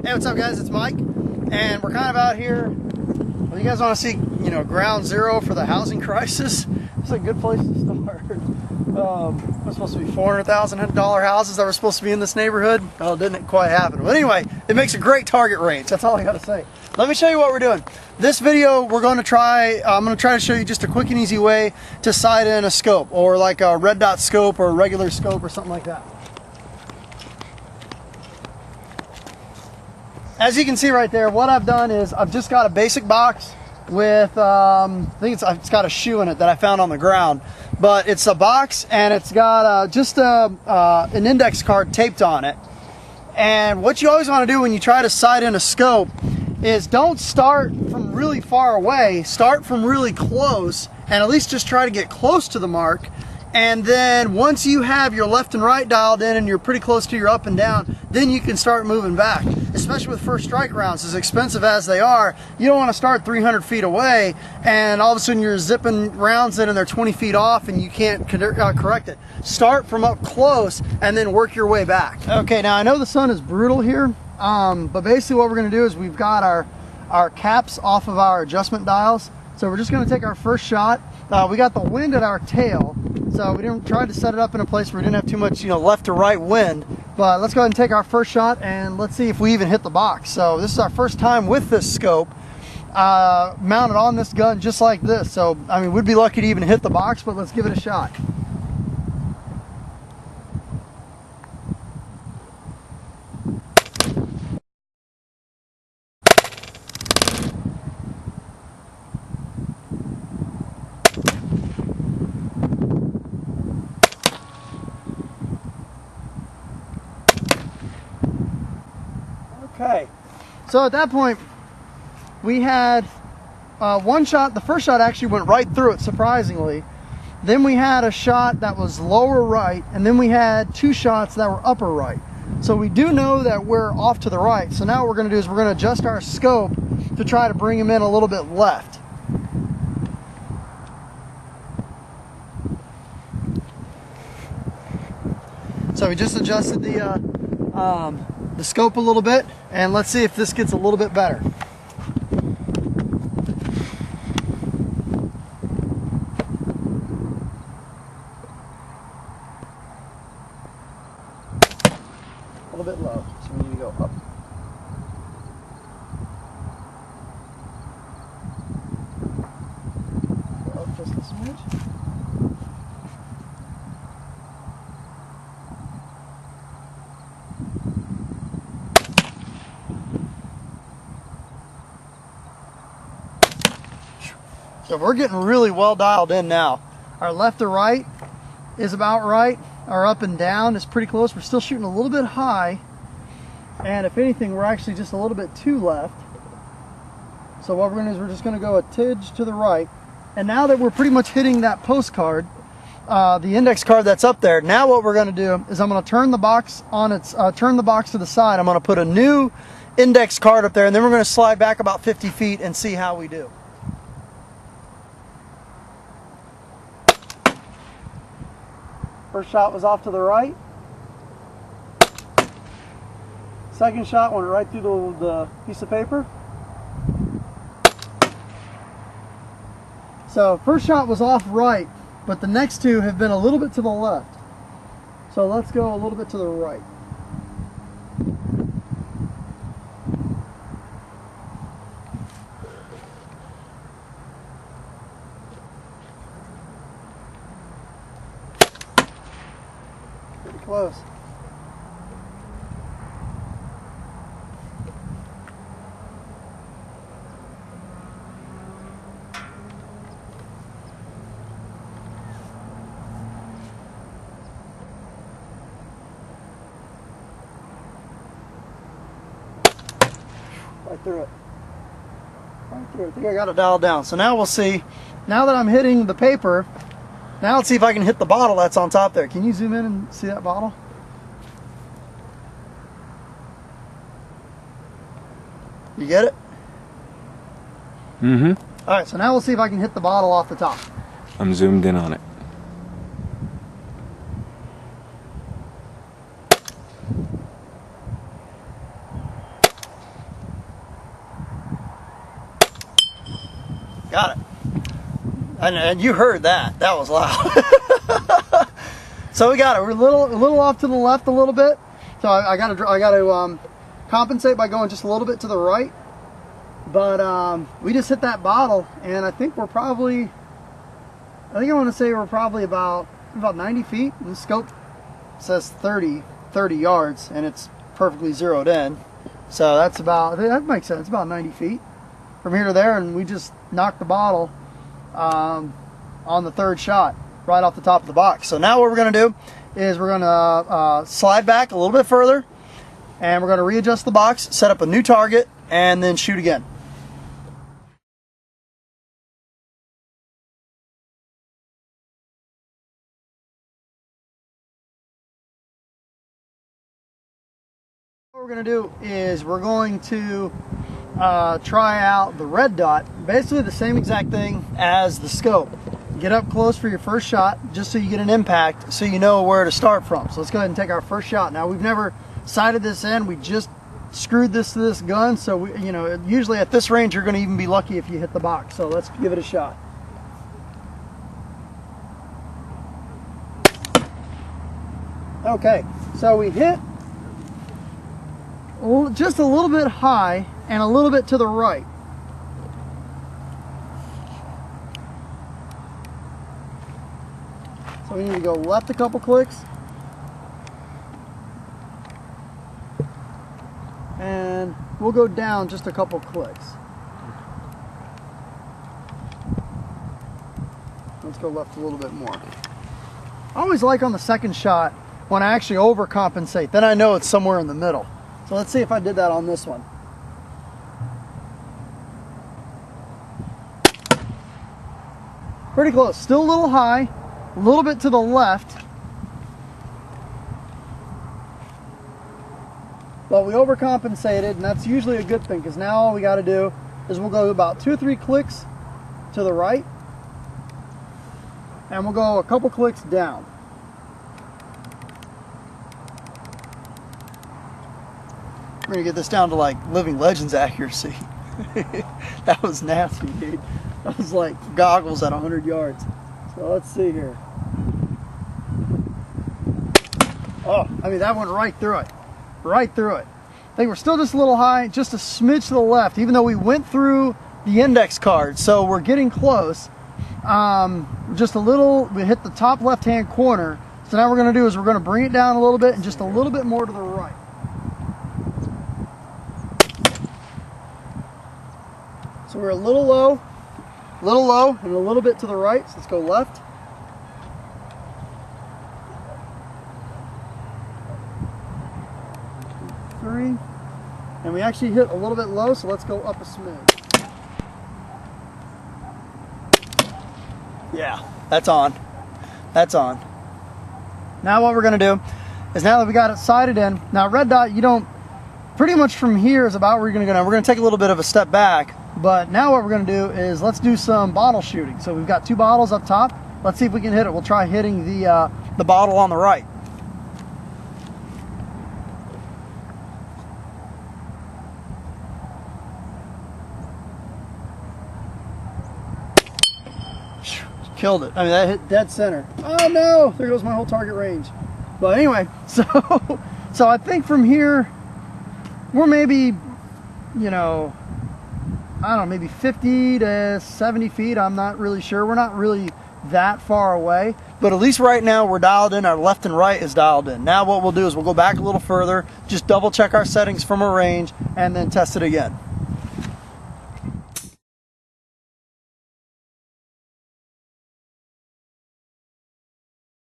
Hey, what's up guys, it's Mike, and we're kind of out here. Well, you guys want to see, ground zero for the housing crisis? It's a good place to start. It's supposed to be $400,000 houses that were supposed to be in this neighborhood. Well, it didn't quite happen. But anyway, it makes a great target range. That's all I got to say. Let me show you what we're doing. This video, I'm going to try to show you just a quick and easy way to sight in a scope, or like a red dot scope or a regular scope or something like that. As you can see right there, what I've done is I've just got a basic box with, I think it's got a shoe in it that I found on the ground. But it's a box and it's got just an index card taped on it. And what you always want to do when you try to sight in a scope is don't start from really far away, start from really close, and at least just try to get close to the mark. And then once you have your left and right dialed in and you're pretty close to your up and down, then you can start moving back. Especially with first strike rounds, as expensive as they are, you don't want to start 300 feet away and all of a sudden you're zipping rounds in and they're 20 feet off and you can't correct it. Start from up close and then work your way back. Okay, now I know the sun is brutal here, but basically what we're going to do is we've got our caps off of our adjustment dials. So we're just going to take our first shot. We got the wind at our tail, so we didn't try to set it up in a place where we didn't have too much, left to right wind. But let's go ahead and take our first shot and let's see if we even hit the box. So this is our first time with this scope mounted on this gun just like this. So, I mean, we'd be lucky to even hit the box, but let's give it a shot. Okay, so at that point we had one shot. The first shot actually went right through it, surprisingly. Then we had a shot that was lower right, and then we had two shots that were upper right. So we do know that we're off to the right. So now what we're going to do is we're going to adjust our scope to try to bring them in a little bit left. So we just adjusted the scope a little bit, and let's see if this gets a little bit better. A little bit low, so we need to go up. Go up just a smidge. So we're getting really well dialed in now. Our left to right is about right. Our up and down is pretty close. We're still shooting a little bit high. And if anything, we're actually just a little bit too left. So what we're going to do is we're just going to go a tidge to the right. And now that we're pretty much hitting that postcard, the index card that's up there, now what we're going to do is I'm going to turn the box on its, turn the box to the side. I'm going to put a new index card up there, and then we're going to slide back about 50 feet and see how we do. First shot was off to the right. Second shot went right through the piece of paper. So first shot was off right, but the next two have been a little bit to the left. So let's go a little bit to the right. Close. Right through it. Right through it. I think I got it dialed down. So now we'll see. Now that I'm hitting the paper, now let's see if I can hit the bottle that's on top there. Can you zoom in and see that bottle? You get it? Mm-hmm. All right, so now we'll see if I can hit the bottle off the top. I'm zoomed in on it. And you heard that. That was loud. So we got it. We're a little off to the left a little bit. So I got to compensate by going just a little bit to the right. But we just hit that bottle, and I think we're probably, I want to say we're probably about 90 feet. The scope says 30 yards, and it's perfectly zeroed in. So that's about, that makes sense, about 90 feet from here to there, and we just knocked the bottle on the third shot right off the top of the box. So now what we're going to do is we're going to slide back a little bit further, and we're going to readjust the box, set up a new target, and then shoot again. What we're going to do is we're going to try out the red dot, basically the same exact thing as the scope. Get up close for your first shot, just so you get an impact, so you know where to start from. So let's go ahead and take our first shot. Now, we've never sighted this in, we just screwed this to this gun, so we, you know, usually at this range you're going to even be lucky if you hit the box. So let's give it a shot. Okay, so we hit just a little bit high and a little bit to the right. So we need to go left a couple clicks, and we'll go down just a couple clicks. Let's go left a little bit more. I always like on the second shot when I actually overcompensate, then I know it's somewhere in the middle. So let's see if I did that on this one. Pretty close, still a little high, a little bit to the left, but we overcompensated, and that's usually a good thing, because now all we got to do is we'll go about 2 or 3 clicks to the right, and we'll go a couple clicks down. We're gonna get this down to like Living Legends accuracy. That was nasty, dude. That was like goggles at 100 yards. So let's see here. Oh, I mean, that went right through it. Right through it. I think we're still just a little high, just a smidge to the left, even though we went through the index card. So we're getting close. Just a little, we hit the top left-hand corner. So now what we're gonna do is we're gonna bring it down a little bit and just a little bit more to the right. So we're a little low, and a little bit to the right. So let's go left. Three. And we actually hit a little bit low, so let's go up a smidge. Yeah, that's on. That's on. Now what we're going to do is, now that we got it sighted in, now red dot, you don't, pretty much from here is about where you're going to go. Now we're going to take a little bit of a step back. But now what we're going to do is let's do some bottle shooting. So we've got 2 bottles up top. Let's see if we can hit it. We'll try hitting the bottle on the right. Killed it. I mean, that hit dead center. Oh no! There goes my whole target range. But anyway, so I think from here we're maybe, you know, I don't know, maybe 50 to 70 feet. I'm not really sure. We're not really that far away, but at least right now we're dialed in. Our left and right is dialed in. Now what we'll do is we'll go back a little further, just double check our settings from a range, and then test it again.